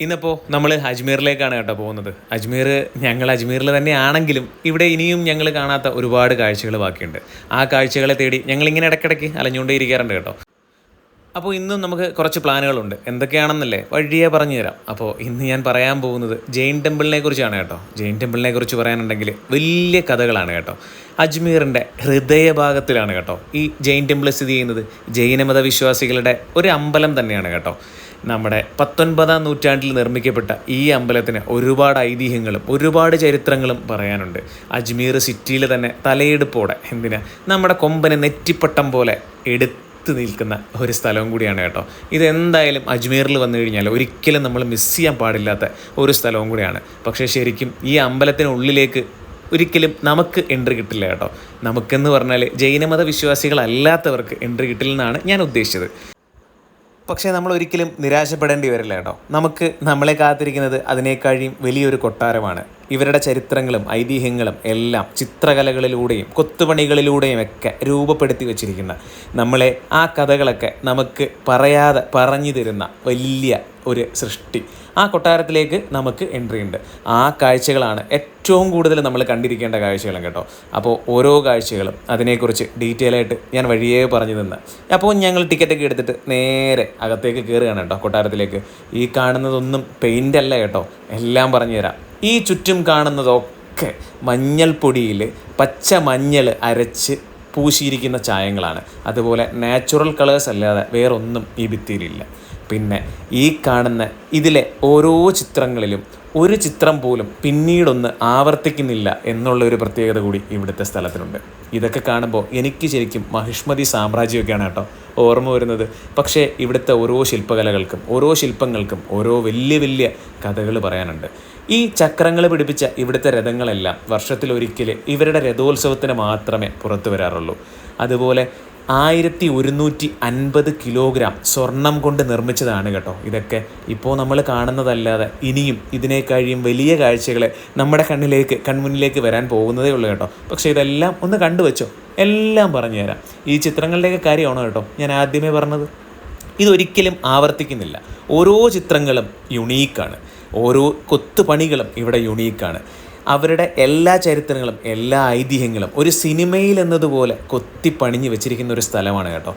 ഇന്നിപ്പോൾ നമ്മൾ അജ്മീറിലേക്കാണ് കേട്ടോ പോകുന്നത്. ഞങ്ങൾ അജ്മീറിൽ തന്നെയാണെങ്കിലും ഇവിടെ ഇനിയും ഞങ്ങൾ കാണാത്ത ഒരുപാട് കാഴ്ചകൾ ബാക്കിയുണ്ട്. ആ കാഴ്ചകളെ തേടി ഞങ്ങളിങ്ങനെ ഇടയ്ക്കിടയ്ക്ക് അലഞ്ഞുകൊണ്ടേ ഇരിക്കാറുണ്ട് കേട്ടോ. അപ്പോൾ ഇന്നും നമുക്ക് കുറച്ച് പ്ലാനുകളുണ്ട്. എന്തൊക്കെയാണെന്നല്ലേ വഴിയെ പറഞ്ഞു തരാം. അപ്പോൾ ഇന്ന് ഞാൻ പറയാൻ പോകുന്നത് ജെയിൻ ടെമ്പിളിനെ കുറിച്ചാണ് കേട്ടോ. ജെയിൻ ടെമ്പിളിനെ കുറിച്ച് പറയാനുണ്ടെങ്കിൽ വലിയ കഥകളാണ് കേട്ടോ. അജ്മീറിൻ്റെ ഹൃദയഭാഗത്തിലാണ് കേട്ടോ ഈ ജെയിൻ ടെമ്പിൾ സ്ഥിതി ചെയ്യുന്നത്. ജൈനമത വിശ്വാസികളുടെ ഒരു അമ്പലം തന്നെയാണ് കേട്ടോ. നമ്മുടെ 19-ാം നൂറ്റാണ്ടിൽ നിർമ്മിക്കപ്പെട്ട ഈ അമ്പലത്തിന് ഒരുപാട് ഐതിഹ്യങ്ങളും ഒരുപാട് ചരിത്രങ്ങളും പറയാനുണ്ട്. അജ്മീർ സിറ്റിയിൽ തന്നെ തലയെടുപ്പോടെ നമ്മുടെ കൊമ്പനെ നെറ്റിപ്പട്ടം പോലെ എടുത്ത് നിൽക്കുന്ന ഒരു സ്ഥലവും കൂടിയാണ് കേട്ടോ. ഇതെന്തായാലും അജ്മീറിൽ വന്നു കഴിഞ്ഞാൽ ഒരിക്കലും നമ്മൾ മിസ് ചെയ്യാൻ പാടില്ലാത്ത ഒരു സ്ഥലവും കൂടിയാണ്. പക്ഷേ ശരിക്കും ഈ അമ്പലത്തിനുള്ളിലേക്ക് ഒരിക്കലും നമുക്ക് എൻട്രി കിട്ടില്ല കേട്ടോ. നമുക്കെന്ന് പറഞ്ഞാൽ ജൈനമത വിശ്വാസികളല്ലാത്തവർക്ക് എൻട്രി കിട്ടില്ലെന്നാണ് ഞാൻ ഉദ്ദേശിച്ചത്. പക്ഷേ നമ്മൾ ഒരിക്കലും നിരാശപ്പെടേണ്ടി വരില്ല കേട്ടോ. നമ്മളെ കാത്തിരിക്കുന്നത് അതിനേക്കാളും വലിയൊരു കൊട്ടാരമാണ്. ഇവരുടെ ചരിത്രങ്ങളും ഐതിഹ്യങ്ങളും എല്ലാം ചിത്രകലകളിലൂടെയും കൊത്തുപണികളിലൂടെയും ഒക്കെ രൂപപ്പെടുത്തി വച്ചിരിക്കുന്ന ആ കഥകളൊക്കെ നമുക്ക് പറയാതെ പറഞ്ഞു തരുന്ന വലിയ ഒരു സൃഷ്ടി. ആ കൊട്ടാരത്തിലേക്ക് നമുക്ക് എൻട്രി ഉണ്ട്. ആ കാഴ്ചകളാണ് ഏറ്റവും കൂടുതൽ നമ്മൾ കണ്ടിരിക്കേണ്ട കാഴ്ചകളും കേട്ടോ. അപ്പോൾ ഓരോ കാഴ്ചകളും അതിനെക്കുറിച്ച് ഡീറ്റെയിൽ ആയിട്ട് ഞാൻ വഴിയേ പറഞ്ഞു തന്ന. അപ്പോൾ ഞങ്ങൾ ടിക്കറ്റൊക്കെ എടുത്തിട്ട് നേരെ അകത്തേക്ക് കയറുകയാണ് കേട്ടോ കൊട്ടാരത്തിലേക്ക്. ഈ കാണുന്നതൊന്നും പെയിൻ്റ് അല്ല കേട്ടോ, എല്ലാം പറഞ്ഞു തരാം. ഈ ചുറ്റും കാണുന്നതൊക്കെ മഞ്ഞൾപ്പൊടിയിൽ പച്ച മഞ്ഞൾ അരച്ച് പൂശിയിരിക്കുന്ന ചായങ്ങളാണ്. അതുപോലെ നാച്ചുറൽ കളേഴ്സ് അല്ലാതെ വേറൊന്നും ഈ ഭിത്തിയിലില്ല. പിന്നെ ഈ കാണുന്ന ഇതിലെ ഓരോ ചിത്രങ്ങളിലും ഒരു ചിത്രം പോലും പിന്നീടൊന്ന് ആവർത്തിക്കുന്നില്ല എന്നുള്ളൊരു പ്രത്യേകത കൂടി ഇവിടുത്തെ സ്ഥലത്തിനുണ്ട്. ഇതൊക്കെ കാണുമ്പോൾ എനിക്ക് ശരിക്കും മഹിഷ്മതി സാമ്രാജ്യമൊക്കെയാണ് കേട്ടോ ഓർമ്മ വരുന്നത്. പക്ഷേ ഇവിടുത്തെ ഓരോ ശില്പകലകൾക്കും ഓരോ ശില്പങ്ങൾക്കും ഓരോ വലിയ വലിയ കഥകൾ പറയാനുണ്ട്. ഈ ചക്രങ്ങൾ പിടിപ്പിച്ച ഇവിടുത്തെ രഥങ്ങളെല്ലാം വർഷത്തിലൊരിക്കൽ ഇവരുടെ രഥോത്സവത്തിന് മാത്രമേ പുറത്തു വരാറുള്ളൂ. അതുപോലെ 1150 കിലോഗ്രാം സ്വർണം കൊണ്ട് നിർമ്മിച്ചതാണ് കേട്ടോ ഇതൊക്കെ. ഇപ്പോൾ നമ്മൾ കാണുന്നതല്ലാതെ ഇനിയും ഇതിനേക്കാളും വലിയ കാഴ്ചകൾ നമ്മുടെ കൺമുന്നിലേക്ക് വരാൻ പോകുന്നതേ ഉള്ളൂ കേട്ടോ. പക്ഷേ ഇതെല്ലാം ഒന്ന് കണ്ടുവച്ചോ, എല്ലാം പറഞ്ഞു തരാം. ഈ ചിത്രങ്ങളുടെയൊക്കെ കാര്യമാണോ കേട്ടോ ഞാൻ ആദ്യമേ പറഞ്ഞത്. ഇതൊരിക്കലും ആവർത്തിക്കുന്നില്ല. ഓരോ ചിത്രങ്ങളും യുണീക്കാണ്. ഓരോ കൊത്തുപണികളും ഇവിടെ യുണീക്കാണ്. അവരുടെ എല്ലാ ചരിത്രങ്ങളും എല്ലാ ഐതിഹ്യങ്ങളും ഒരു സിനിമയിൽ എന്നതുപോലെ കൊത്തിപ്പണിഞ്ഞ് വെച്ചിരിക്കുന്ന ഒരു സ്ഥലമാണ് കേട്ടോ.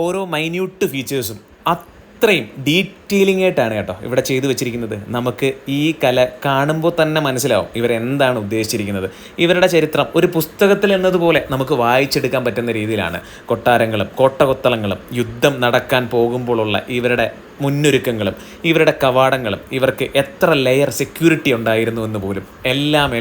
ഓരോ മൈന്യൂട്ട് ഫീച്ചേഴ്സും അത്രയും ഡീറ്റെയിലിംഗ് ആയിട്ടാണ് കേട്ടോ ഇവിടെ ചെയ്തു വെച്ചിരിക്കുന്നത്. നമുക്ക് ഈ കല കാണുമ്പോൾ തന്നെ മനസ്സിലാവും ഇവരെന്താണ് ഉദ്ദേശിച്ചിരിക്കുന്നത്. ഇവരുടെ ചരിത്രം ഒരു പുസ്തകത്തിൽ എന്നതുപോലെ നമുക്ക് വായിച്ചെടുക്കാൻ പറ്റുന്ന രീതിയിലാണ് കൊട്ടാരങ്ങളും കോട്ടകൊത്തളങ്ങളും യുദ്ധം നടക്കാൻ പോകുമ്പോഴുള്ള ഇവരുടെ മുന്നൊരുക്കങ്ങളും ഇവരുടെ കവാടങ്ങളും ഇവർക്ക് എത്ര ലെയർ സെക്യൂരിറ്റി ഉണ്ടായിരുന്നു എന്ന് പോലും എല്ലാം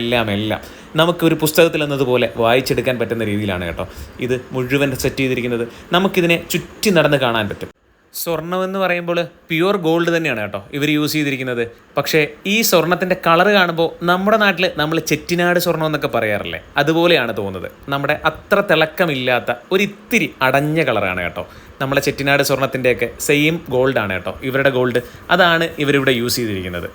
നമുക്കൊരു പുസ്തകത്തിൽ എന്നതുപോലെ വായിച്ചെടുക്കാൻ പറ്റുന്ന രീതിയിലാണ് കേട്ടോ ഇത് മുഴുവൻ സെറ്റ് ചെയ്തിരിക്കുന്നത്. നമുക്കിതിനെ ചുറ്റി നടന്ന് കാണാൻ പറ്റും. സ്വർണ്ണം എന്ന് പറയുമ്പോൾ പ്യുവർ ഗോൾഡ് തന്നെയാണ് കേട്ടോ ഇവർ യൂസ് ചെയ്തിരിക്കുന്നത്. പക്ഷേ ഈ സ്വർണത്തിൻ്റെ കളറ് കാണുമ്പോൾ നമ്മുടെ നാട്ടിൽ നമ്മൾ ചെട്ടിനാട് സ്വർണ്ണം എന്നൊക്കെ പറയാറില്ലേ, അതുപോലെയാണ് തോന്നുന്നത്. നമ്മുടെ അത്ര തിളക്കമില്ലാത്ത ഒരിത്തിരി അടഞ്ഞ കളറാണ് കേട്ടോ. നമ്മളെ ചെട്ടിനാട് സ്വർണത്തിൻ്റെയൊക്കെ സെയിം ഗോൾഡാണ് കേട്ടോ ഇവരുടെ ഗോൾഡ്. അതാണ് ഇവരിവിടെ യൂസ് ചെയ്തിരിക്കുന്നത്.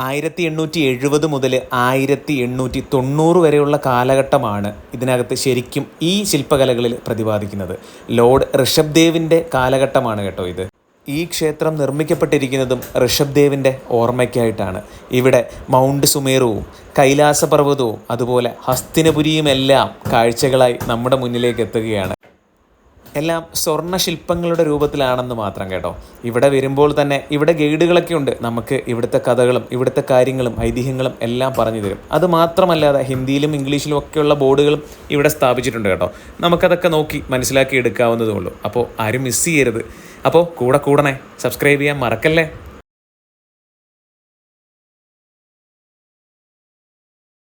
1870 മുതൽ 1890 വരെയുള്ള കാലഘട്ടമാണ് ഇതിനകത്ത് ശരിക്കും ഈ ശില്പകലകളിൽ പ്രതിപാദിക്കുന്നത്. ലോർഡ് ഋഷഭ് ദേവിൻ്റെ കാലഘട്ടമാണ് കേട്ടോ ഇത്. ഈ ക്ഷേത്രം നിർമ്മിക്കപ്പെട്ടിരിക്കുന്നതും ഋഷഭ് ദേവിൻ്റെ ഓർമ്മയ്ക്കായിട്ടാണ്. ഇവിടെ മൗണ്ട് സുമേറുവും കൈലാസപർവ്വതവും അതുപോലെ ഹസ്തിനപുരിയുമെല്ലാം കാഴ്ചകളായി നമ്മുടെ മുന്നിലേക്ക് എത്തുകയാണ്. എല്ലാം സ്വർണ്ണശില്പങ്ങളുടെ രൂപത്തിലാണെന്ന് മാത്രം കേട്ടോ. ഇവിടെ വരുമ്പോൾ തന്നെ ഇവിടെ ഗൈഡുകളൊക്കെ ഉണ്ട്. നമുക്ക് ഇവിടുത്തെ കഥകളും ഇവിടുത്തെ കാര്യങ്ങളും ഐതിഹ്യങ്ങളും എല്ലാം പറഞ്ഞു തരും. അത് മാത്രമല്ലാതെ ഹിന്ദിയിലും ഇംഗ്ലീഷിലും ഒക്കെയുള്ള ബോർഡുകളും ഇവിടെ സ്ഥാപിച്ചിട്ടുണ്ട് കേട്ടോ. നമുക്കതൊക്കെ നോക്കി മനസ്സിലാക്കി എടുക്കാവുന്നതേ ഉള്ളൂ. അപ്പോൾ ആരും മിസ് ചെയ്യരുത്. അപ്പോൾ കൂടണേ, സബ്സ്ക്രൈബ് ചെയ്യാൻ മറക്കല്ലേ.